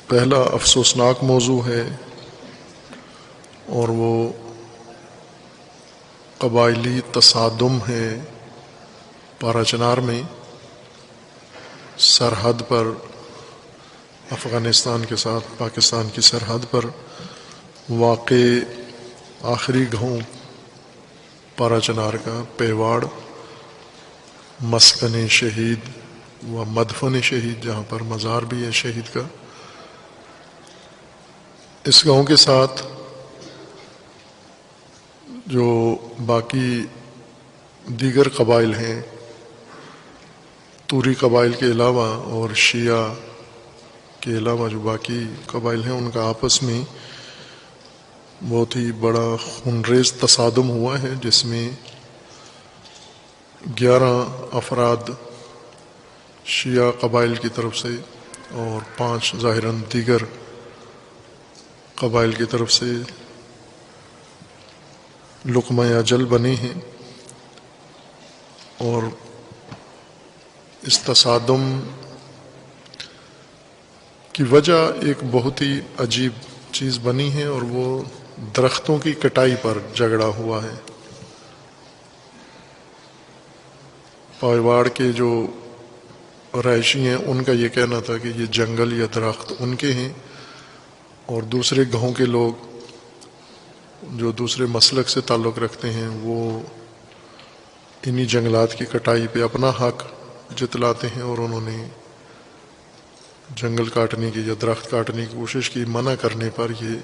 پہلا افسوسناک موضوع ہے اور وہ قبائلی تصادم ہے پارا چنار میں، سرحد پر افغانستان کے ساتھ پاکستان کی سرحد پر واقع آخری گاؤں پارا چنار کا پیواڑ مسکن شہید و مدفن شہید، جہاں پر مزار بھی ہے شہید کا. اس گاؤں کے ساتھ جو باقی دیگر قبائل ہیں، توری قبائل کے علاوہ اور شیعہ کے علاوہ جو باقی قبائل ہیں، ان کا آپس میں بہت ہی بڑا خونریز تصادم ہوا ہے، جس میں 11 افراد شیعہ قبائل کی طرف سے اور 5 ظاہراً دیگر قبائل کی طرف سے لقمہ اجل بنے ہیں. اور اس تصادم کی وجہ ایک بہت ہی عجیب چیز بنی ہے، اور وہ درختوں کی کٹائی پر جھگڑا ہوا ہے. پیواڑ کے جو رہائشی ہیں ان کا یہ کہنا تھا کہ یہ جنگل یا درخت ان کے ہیں، اور دوسرے گاؤں کے لوگ جو دوسرے مسلک سے تعلق رکھتے ہیں وہ انہی جنگلات کی کٹائی پہ اپنا حق جتلاتے ہیں، اور انہوں نے جنگل کاٹنے کی یا درخت کاٹنے کی کوشش کی. منع کرنے پر یہ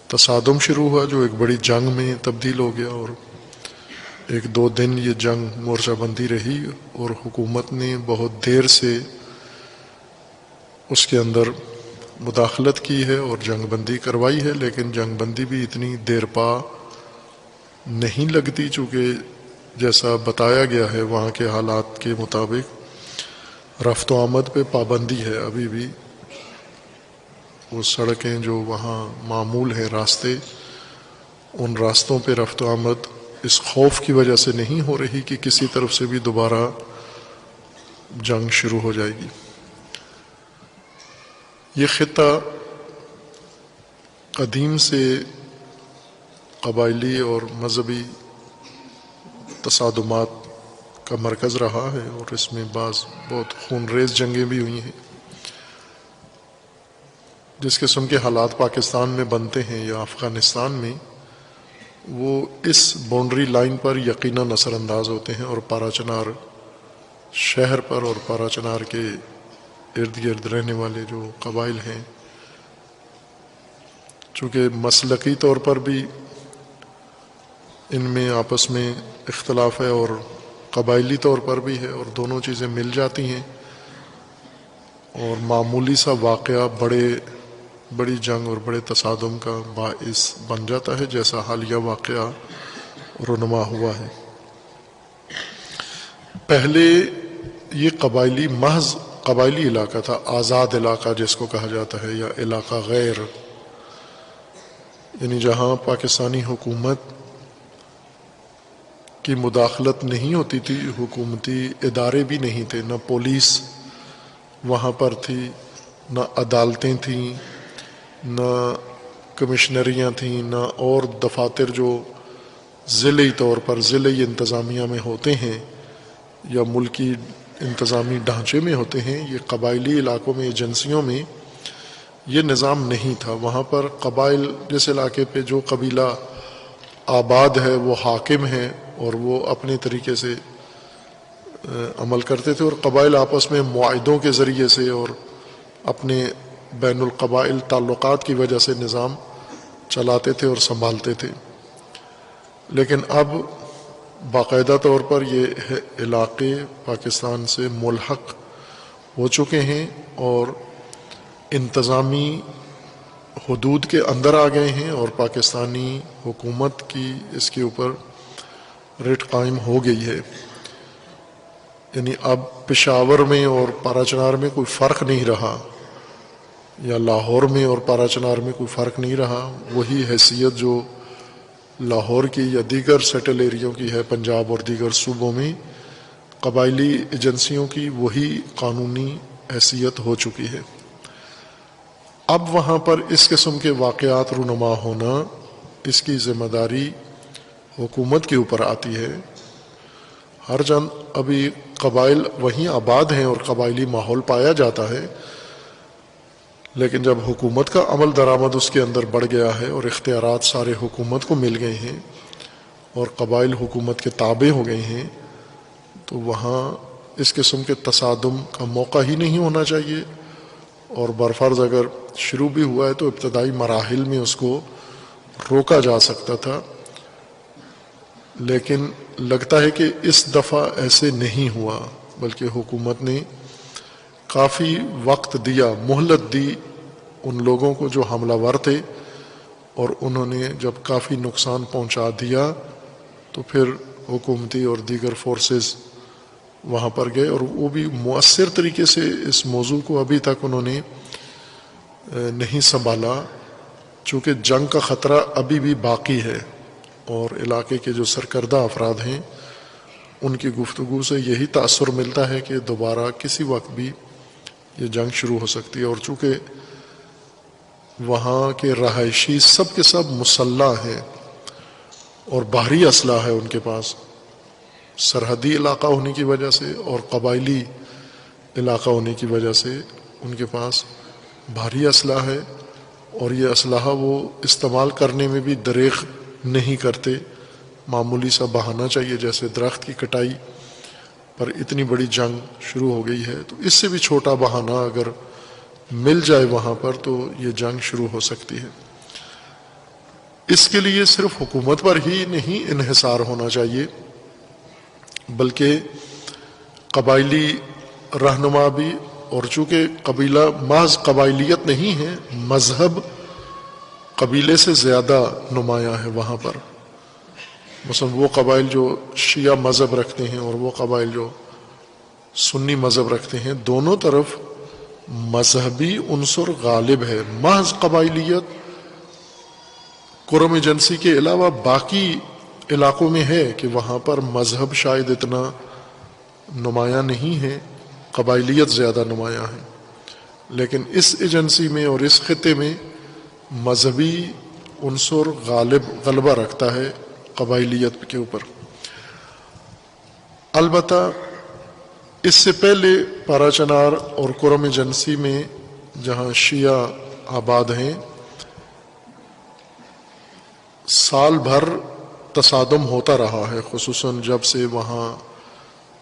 تصادم شروع ہوا، جو ایک بڑی جنگ میں تبدیل ہو گیا، اور 1-2 دن یہ جنگ مورچہ بندی رہی، اور حکومت نے بہت دیر سے اس کے اندر مداخلت کی ہے اور جنگ بندی کروائی ہے. لیکن جنگ بندی بھی اتنی دیر پا نہیں لگتی، چونکہ جیسا بتایا گیا ہے وہاں کے حالات کے مطابق رفت و آمد پہ پابندی ہے. ابھی بھی وہ سڑکیں جو وہاں معمول ہیں، راستے، ان راستوں پہ رفت و آمد اس خوف کی وجہ سے نہیں ہو رہی کہ کسی طرف سے بھی دوبارہ جنگ شروع ہو جائے گی. یہ خطہ قدیم سے قبائلی اور مذہبی تصادمات کا مرکز رہا ہے، اور اس میں بعض بہت خونریز جنگیں بھی ہوئی ہیں. جس قسم کے حالات پاکستان میں بنتے ہیں یا افغانستان میں، وہ اس باؤنڈری لائن پر یقیناً اثر انداز ہوتے ہیں، اور پارا چنار شہر پر اور پارا چنار کے ارد گرد رہنے والے جو قبائل ہیں، چونکہ مسلکی طور پر بھی ان میں آپس میں اختلاف ہے اور قبائلی طور پر بھی ہے، اور دونوں چیزیں مل جاتی ہیں، اور معمولی سا واقعہ بڑی جنگ اور بڑے تصادم کا باعث بن جاتا ہے، جیسا حالیہ واقعہ رونما ہوا ہے. پہلے یہ محض قبائلی علاقہ تھا، آزاد علاقہ جس کو کہا جاتا ہے، یا علاقہ غیر، یعنی جہاں پاکستانی حکومت کی مداخلت نہیں ہوتی تھی، حکومتی ادارے بھی نہیں تھے، نہ پولیس وہاں پر تھی، نہ عدالتیں تھیں، نہ کمشنریاں تھیں، نہ اور دفاتر جو ضلعی طور پر ضلعی انتظامیہ میں ہوتے ہیں یا ملکی انتظامی ڈھانچے میں ہوتے ہیں. یہ قبائلی علاقوں میں، ایجنسیوں میں یہ نظام نہیں تھا. وہاں پر قبائل، جس علاقے پہ جو قبیلہ آباد ہے وہ حاکم ہے، اور وہ اپنے طریقے سے عمل کرتے تھے، اور قبائل آپس میں معاہدوں کے ذریعے سے اور اپنے بین القبائل تعلقات کی وجہ سے نظام چلاتے تھے اور سنبھالتے تھے. لیکن اب باقاعدہ طور پر یہ علاقے پاکستان سے ملحق ہو چکے ہیں اور انتظامی حدود کے اندر آ گئے ہیں، اور پاکستانی حکومت کی اس کے اوپر رٹ قائم ہو گئی ہے. یعنی اب پشاور میں اور پارا چنار میں کوئی فرق نہیں رہا، یا لاہور میں اور پارا چنار میں کوئی فرق نہیں رہا. وہی حیثیت جو لاہور کی یا دیگر سیٹل ایریوں کی ہے پنجاب اور دیگر صوبوں میں، قبائلی ایجنسیوں کی وہی قانونی حیثیت ہو چکی ہے. اب وہاں پر اس قسم کے واقعات رونما ہونا، اس کی ذمہ داری حکومت کے اوپر آتی ہے۔ ہر جان ابھی قبائل وہیں آباد ہیں اور قبائلی ماحول پایا جاتا ہے، لیکن جب حکومت کا عمل درآمد اس کے اندر بڑھ گیا ہے اور اختیارات سارے حکومت کو مل گئے ہیں اور قبائل حکومت کے تابع ہو گئے ہیں، تو وہاں اس قسم کے تصادم کا موقع ہی نہیں ہونا چاہیے، اور برفرض اگر شروع بھی ہوا ہے تو ابتدائی مراحل میں اس کو روکا جا سکتا تھا۔ لیکن لگتا ہے کہ اس دفعہ ایسے نہیں ہوا، بلکہ حکومت نے کافی وقت دیا، مہلت دی ان لوگوں کو جو حملہ ور تھے، اور انہوں نے جب کافی نقصان پہنچا دیا تو پھر حکومتی اور دیگر فورسز وہاں پر گئے، اور وہ بھی مؤثر طریقے سے اس موضوع کو ابھی تک انہوں نے نہیں سنبھالا، چونکہ جنگ کا خطرہ ابھی بھی باقی ہے، اور علاقے کے جو سرکردہ افراد ہیں ان کی گفتگو سے یہی تاثر ملتا ہے کہ دوبارہ کسی وقت بھی یہ جنگ شروع ہو سکتی ہے۔ اور چونکہ وہاں کے رہائشی سب کے سب مسلح ہیں اور بحری اسلحہ ہے ان کے پاس، سرحدی علاقہ ہونے کی وجہ سے اور قبائلی علاقہ ہونے کی وجہ سے ان کے پاس بھاری اسلحہ ہے، اور یہ اسلحہ وہ استعمال کرنے میں بھی دریغ نہیں کرتے۔ معمولی سا بہانہ چاہیے، جیسے درخت کی کٹائی پر اتنی بڑی جنگ شروع ہو گئی ہے، تو اس سے بھی چھوٹا بہانہ اگر مل جائے وہاں پر تو یہ جنگ شروع ہو سکتی ہے۔ اس کے لیے صرف حکومت پر ہی نہیں انحصار ہونا چاہیے، بلکہ قبائلی رہنما بھی، اور چونکہ قبیلہ محض قبائلیت نہیں ہے، مذہب قبیلے سے زیادہ نمایاں ہے وہاں پر۔ مثلا وہ قبائل جو شیعہ مذہب رکھتے ہیں اور وہ قبائل جو سنی مذہب رکھتے ہیں، دونوں طرف مذہبی عنصر غالب ہے۔ محض قبائلیت قرم ایجنسی کے علاوہ باقی علاقوں میں ہے کہ وہاں پر مذہب شاید اتنا نمایاں نہیں ہے، قبائلیت زیادہ نمایاں ہے، لیکن اس ایجنسی میں اور اس خطے میں مذہبی عنصر غلبہ رکھتا ہے قبائلیت کے اوپر۔ البتہ اس سے پہلے پارا چنار اور قرم ایجنسی میں جہاں شیعہ آباد ہیں، سال بھر تصادم ہوتا رہا ہے، خصوصاً جب سے وہاں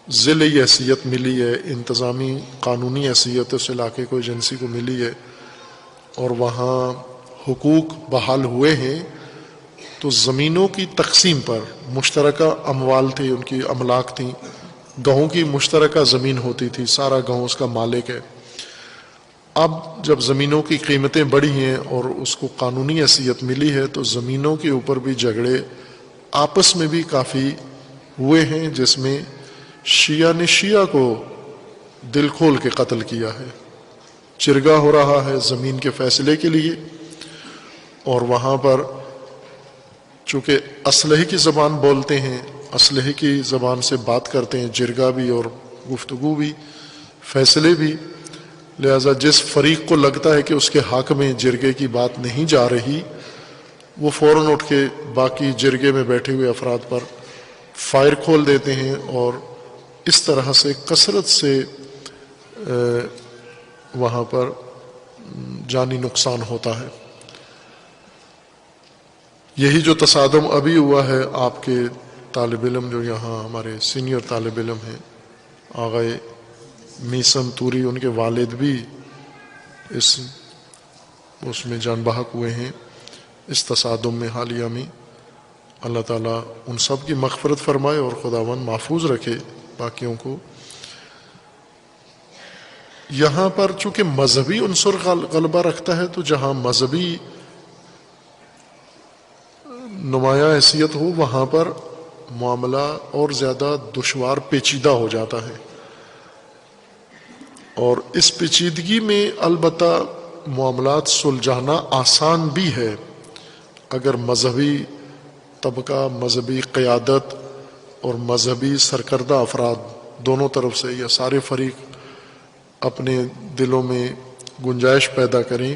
ضلعی حیثیت ملی ہے، انتظامی قانونی حیثیت اس علاقے کو ایجنسی کو ملی ہے اور وہاں حقوق بحال ہوئے ہیں، تو زمینوں کی تقسیم پر مشترکہ اموال تھی، ان کی املاک تھیں، گاؤں کی مشترکہ زمین ہوتی تھی، سارا گاؤں اس کا مالک ہے۔ اب جب زمینوں کی قیمتیں بڑھی ہیں اور اس کو قانونی حیثیت ملی ہے، تو زمینوں کے اوپر بھی جھگڑے آپس میں بھی کافی ہوئے ہیں، جس میں شیعہ نے شیعہ کو دل کھول کے قتل کیا ہے۔ چرگا ہو رہا ہے زمین کے فیصلے کے لیے، اور وہاں پر چونکہ اسلحے کی زبان بولتے ہیں، اسلحے کی زبان سے بات کرتے ہیں، جرگا بھی اور گفتگو بھی، فیصلے بھی، لہذا جس فریق کو لگتا ہے کہ اس کے حق میں جرگے کی بات نہیں جا رہی، وہ فوراً اٹھ کے باقی جرگے میں بیٹھے ہوئے افراد پر فائر کھول دیتے ہیں، اور اس طرح سے کثرت سے وہاں پر جانی نقصان ہوتا ہے۔ یہی جو تصادم ابھی ہوا ہے، آپ کے طالب علم جو یہاں ہمارے سینئر طالب علم ہیں، آغائے میسم توری، ان کے والد بھی اس میں جان بحق ہوئے ہیں اس تصادم میں حالیہ میں۔ اللہ تعالیٰ ان سب کی مغفرت فرمائے اور خداوند محفوظ رکھے باقیوں کو۔ یہاں پر چونکہ مذہبی عنصر غلبہ رکھتا ہے، تو جہاں مذہبی نمایاں حیثیت ہو، وہاں پر معاملہ اور زیادہ دشوار پیچیدہ ہو جاتا ہے، اور اس پیچیدگی میں البتہ معاملات سلجھانا آسان بھی ہے اگر مذہبی طبقہ، مذہبی قیادت اور مذہبی سرکردہ افراد دونوں طرف سے یا سارے فریق اپنے دلوں میں گنجائش پیدا کریں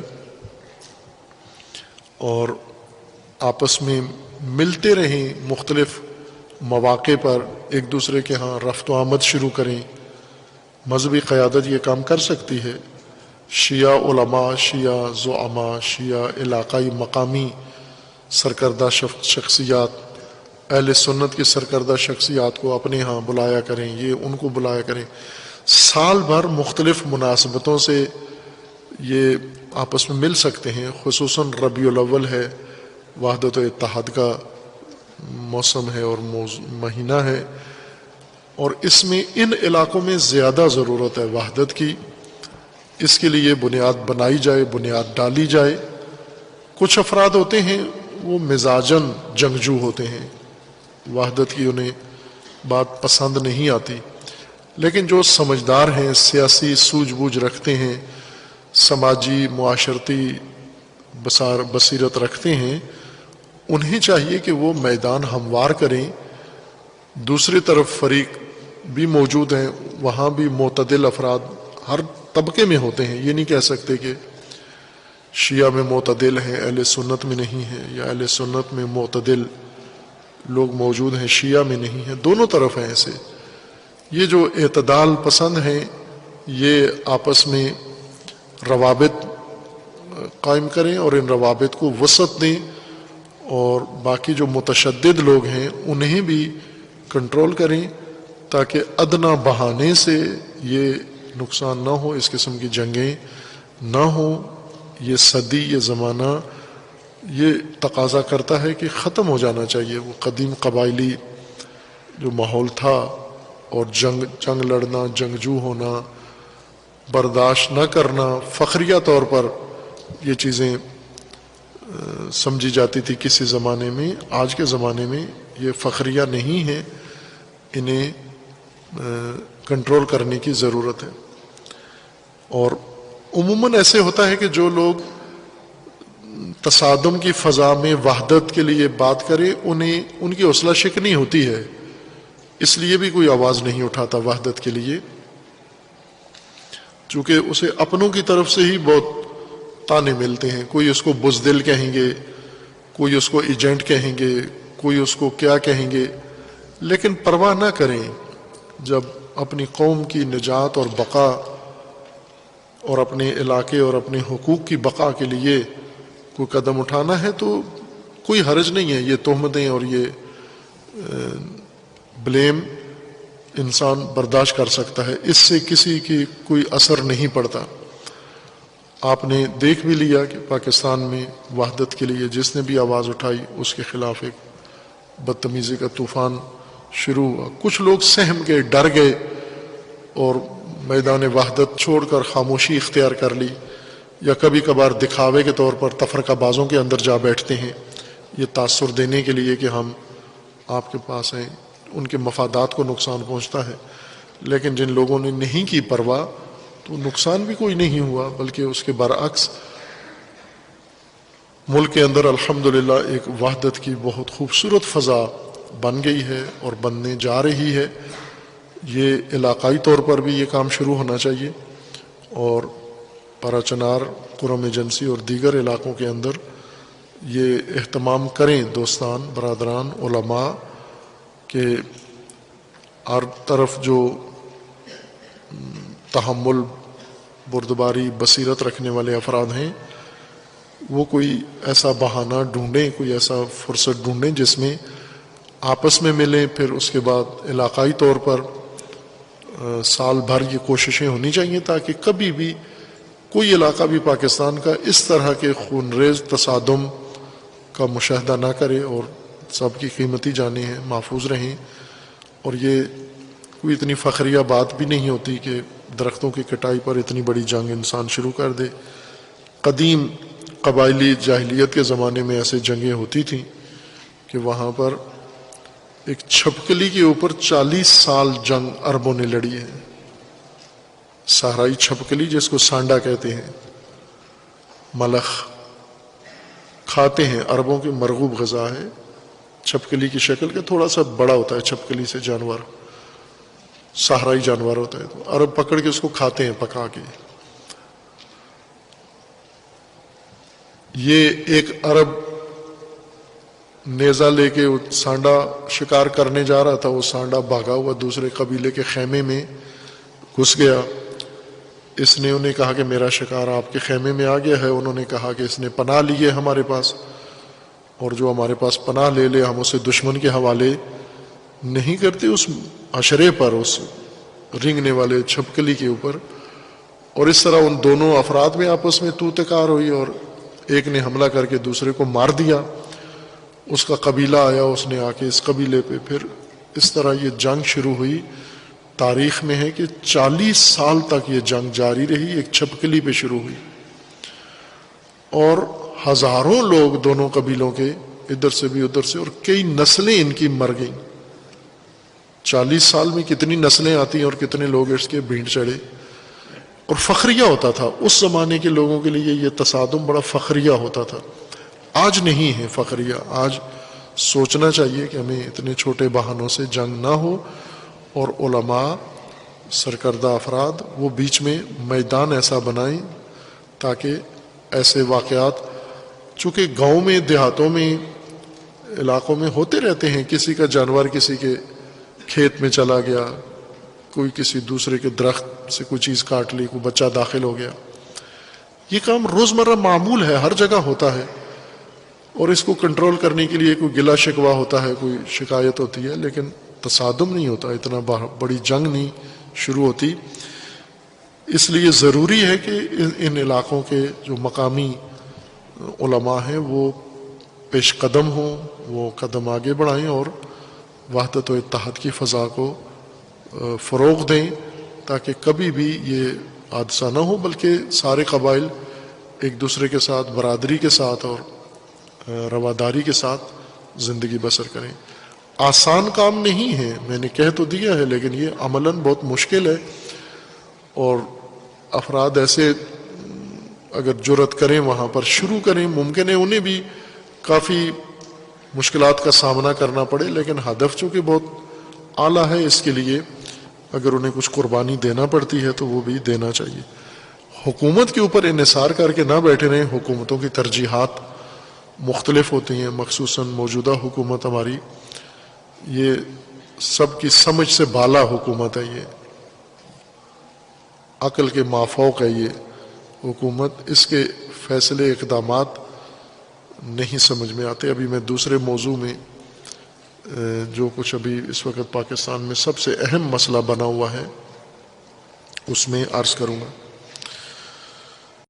اور آپس میں ملتے رہیں، مختلف مواقع پر ایک دوسرے کے ہاں رفت و آمد شروع کریں۔ مذہبی قیادت یہ کام کر سکتی ہے۔ شیعہ علماء، شیعہ زعماء، شیعہ علاقائی مقامی سرکردہ شخصیات، اہل سنت کی سرکردہ شخصیات کو اپنے ہاں بلایا کریں، یہ ان کو بلایا کریں۔ سال بھر مختلف مناسبتوں سے یہ آپس میں مل سکتے ہیں، خصوصاً ربیع الاول ہے، وحدت و اتحاد کا موسم ہے اور مہینہ ہے، اور اس میں ان علاقوں میں زیادہ ضرورت ہے وحدت کی۔ اس کے لیے بنیاد بنائی جائے، بنیاد ڈالی جائے۔ کچھ افراد ہوتے ہیں وہ مزاجاً جنگجو ہوتے ہیں، وحدت کی انہیں بات پسند نہیں آتی، لیکن جو سمجھدار ہیں، سیاسی سوجھ بوجھ رکھتے ہیں، سماجی معاشرتی بصیرت رکھتے ہیں، انہیں چاہیے کہ وہ میدان ہموار کریں۔ دوسری طرف فریق بھی موجود ہیں، وہاں بھی معتدل افراد ہر طبقے میں ہوتے ہیں۔ یہ نہیں کہہ سکتے کہ شیعہ میں معتدل ہیں، اہل سنت میں نہیں ہیں، یا اہل سنت میں معتدل لوگ موجود ہیں، شیعہ میں نہیں ہیں۔ دونوں طرف ہیں ایسے۔ یہ جو اعتدال پسند ہیں یہ آپس میں روابط قائم کریں اور ان روابط کو وسعت دیں، اور باقی جو متشدد لوگ ہیں انہیں بھی کنٹرول کریں، تاکہ ادنیٰ بہانے سے یہ نقصان نہ ہو، اس قسم کی جنگیں نہ ہوں۔ یہ صدی، یہ زمانہ یہ تقاضا کرتا ہے کہ ختم ہو جانا چاہیے وہ قدیم قبائلی جو ماحول تھا، اور جنگ لڑنا، جنگجو ہونا، برداشت نہ کرنا، فخریہ طور پر یہ چیزیں سمجھی جاتی تھی کسی زمانے میں۔ آج کے زمانے میں یہ فخریہ نہیں ہے، انہیں کنٹرول کرنے کی ضرورت ہے۔ اور عموماً ایسے ہوتا ہے کہ جو لوگ تصادم کی فضا میں وحدت کے لیے بات کرے انہیں ان کی حوصلہ شکنی ہوتی ہے، اس لیے بھی کوئی آواز نہیں اٹھاتا وحدت کے لیے، چونکہ اسے اپنوں کی طرف سے ہی بہت تانے ملتے ہیں۔ کوئی اس کو بزدل کہیں گے، کوئی اس کو ایجنٹ کہیں گے، کوئی اس کو کیا کہیں گے، لیکن پرواہ نہ کریں۔ جب اپنی قوم کی نجات اور بقا اور اپنے علاقے اور اپنے حقوق کی بقا کے لیے کوئی قدم اٹھانا ہے تو کوئی حرج نہیں ہے۔ یہ تہمتیں اور یہ بلیم انسان برداشت کر سکتا ہے، اس سے کسی کی کوئی اثر نہیں پڑتا۔ آپ نے دیکھ بھی لیا کہ پاکستان میں وحدت کے لیے جس نے بھی آواز اٹھائی اس کے خلاف ایک بدتمیزی کا طوفان شروع ہوا۔ کچھ لوگ سہم گئے، ڈر گئے اور میدان وحدت چھوڑ کر خاموشی اختیار کر لی، یا کبھی کبھار دکھاوے کے طور پر تفرقہ بازوں کے اندر جا بیٹھتے ہیں، یہ تاثر دینے کے لیے کہ ہم آپ کے پاس ہیں۔ ان کے مفادات کو نقصان پہنچتا ہے، لیکن جن لوگوں نے نہیں کی پرواہ تو نقصان بھی کوئی نہیں ہوا، بلکہ اس کے برعکس ملک کے اندر الحمدللہ ایک وحدت کی بہت خوبصورت فضا بن گئی ہے اور بننے جا رہی ہے۔ یہ علاقائی طور پر بھی یہ کام شروع ہونا چاہیے، اور پارا چنار، قرم ایجنسی اور دیگر علاقوں کے اندر یہ اہتمام کریں دوستان، برادران، علماء، کہ ہر طرف جو تحمل، بردباری، بصیرت رکھنے والے افراد ہیں وہ کوئی ایسا بہانہ ڈھونڈیں، کوئی ایسا فرصت ڈھونڈیں جس میں آپس میں ملیں۔ پھر اس کے بعد علاقائی طور پر سال بھر یہ کوششیں ہونی چاہیے تاکہ کبھی بھی کوئی علاقہ بھی پاکستان کا اس طرح کے خونریز تصادم کا مشاہدہ نہ کرے، اور سب کی قیمتی جانیں ہیں محفوظ رہیں۔ اور یہ کوئی اتنی فخریہ بات بھی نہیں ہوتی کہ درختوں کی کٹائی پر اتنی بڑی جنگ انسان شروع کر دے۔ قدیم قبائلی جاہلیت کے زمانے میں ایسے جنگیں ہوتی تھیں کہ وہاں پر ایک چھپکلی کے اوپر 40 سال جنگ عربوں نے لڑی ہے۔ صحرائی چھپکلی جس کو سانڈا کہتے ہیں، ملخ کھاتے ہیں، عربوں کی مرغوب غذا ہے۔ چھپکلی کی شکل کا تھوڑا سا بڑا ہوتا ہے چھپکلی سے جانور، صحرائی جانور ہوتا ہے، تو عرب پکڑ کے اس کو کھاتے ہیں پکا کے۔ یہ ایک عرب نیزہ لے کے سانڈا شکار کرنے جا رہا تھا، وہ سانڈا بھاگا ہوا دوسرے قبیلے کے خیمے میں گھس گیا. اس نے انہیں کہا کہ میرا شکار آپ کے خیمے میں آ گیا ہے. انہوں نے کہا کہ اس نے پناہ لی ہے ہمارے پاس، اور جو ہمارے پاس پناہ لے لے ہم اسے دشمن کے حوالے نہیں کرتے. اس حشرے پر، اس رینگنے والے چھپکلی کے اوپر. اور اس طرح ان دونوں افراد میں آپس میں تو تکار ہوئی، اور ایک نے حملہ کر کے دوسرے کو مار دیا. اس کا قبیلہ آیا، اس نے آ کے اس قبیلے پہ، پھر اس طرح یہ جنگ شروع ہوئی. تاریخ میں ہے کہ 40 سال تک یہ جنگ جاری رہی، ایک چھپکلی پہ شروع ہوئی، اور ہزاروں لوگ دونوں قبیلوں کے ادھر سے بھی ادھر سے، اور کئی نسلیں ان کی مر گئیں. 40 سال میں کتنی نسلیں آتی ہیں اور کتنے لوگ اس کے بھینٹ چڑھے. اور فخریہ ہوتا تھا اس زمانے کے لوگوں کے لیے، یہ تصادم بڑا فخریہ ہوتا تھا. آج نہیں ہے فخریہ. آج سوچنا چاہیے کہ ہمیں اتنے چھوٹے بہانوں سے جنگ نہ ہو، اور علماء، سرکردہ افراد وہ بیچ میں میدان ایسا بنائیں تاکہ ایسے واقعات، چونکہ گاؤں میں، دیہاتوں میں، علاقوں میں ہوتے رہتے ہیں، کسی کا جانور کسی کے کھیت میں چلا گیا، کوئی کسی دوسرے کے درخت سے کوئی چیز کاٹ لی، کوئی بچہ داخل ہو گیا. یہ کام روزمرہ معمول ہے، ہر جگہ ہوتا ہے، اور اس کو کنٹرول کرنے کے لیے کوئی گلا شکوہ ہوتا ہے، کوئی شکایت ہوتی ہے، لیکن تصادم نہیں ہوتا، اتنا بڑی جنگ نہیں شروع ہوتی. اس لیے ضروری ہے کہ ان علاقوں کے جو مقامی علماء ہیں وہ پیش قدم ہوں، وہ قدم آگے بڑھائیں اور وحدت و اتحاد کی فضا کو فروغ دیں، تاکہ کبھی بھی یہ حادثہ نہ ہو، بلکہ سارے قبائل ایک دوسرے کے ساتھ، برادری کے ساتھ اور رواداری کے ساتھ زندگی بسر کریں. آسان کام نہیں ہے، میں نے کہہ تو دیا ہے، لیکن یہ عملاً بہت مشکل ہے. اور افراد ایسے اگر جرأت کریں وہاں پر شروع کریں، ممکن ہے انہیں بھی کافی مشکلات کا سامنا کرنا پڑے، لیکن ہدف چونکہ بہت اعلیٰ ہے، اس کے لیے اگر انہیں کچھ قربانی دینا پڑتی ہے تو وہ بھی دینا چاہیے. حکومت کے اوپر انحصار کر کے نہ بیٹھے رہیں. حکومتوں کی ترجیحات مختلف ہوتی ہیں، مخصوصاً موجودہ حکومت ہماری یہ سب کی سمجھ سے بالا حکومت ہے، یہ عقل کے مافوق ہے یہ حکومت. اس کے فیصلے، اقدامات نہیں سمجھ میں آتے. ابھی میں دوسرے موضوع میں جو کچھ ابھی اس وقت پاکستان میں سب سے اہم مسئلہ بنا ہوا ہے اس میں عرض کروں گا.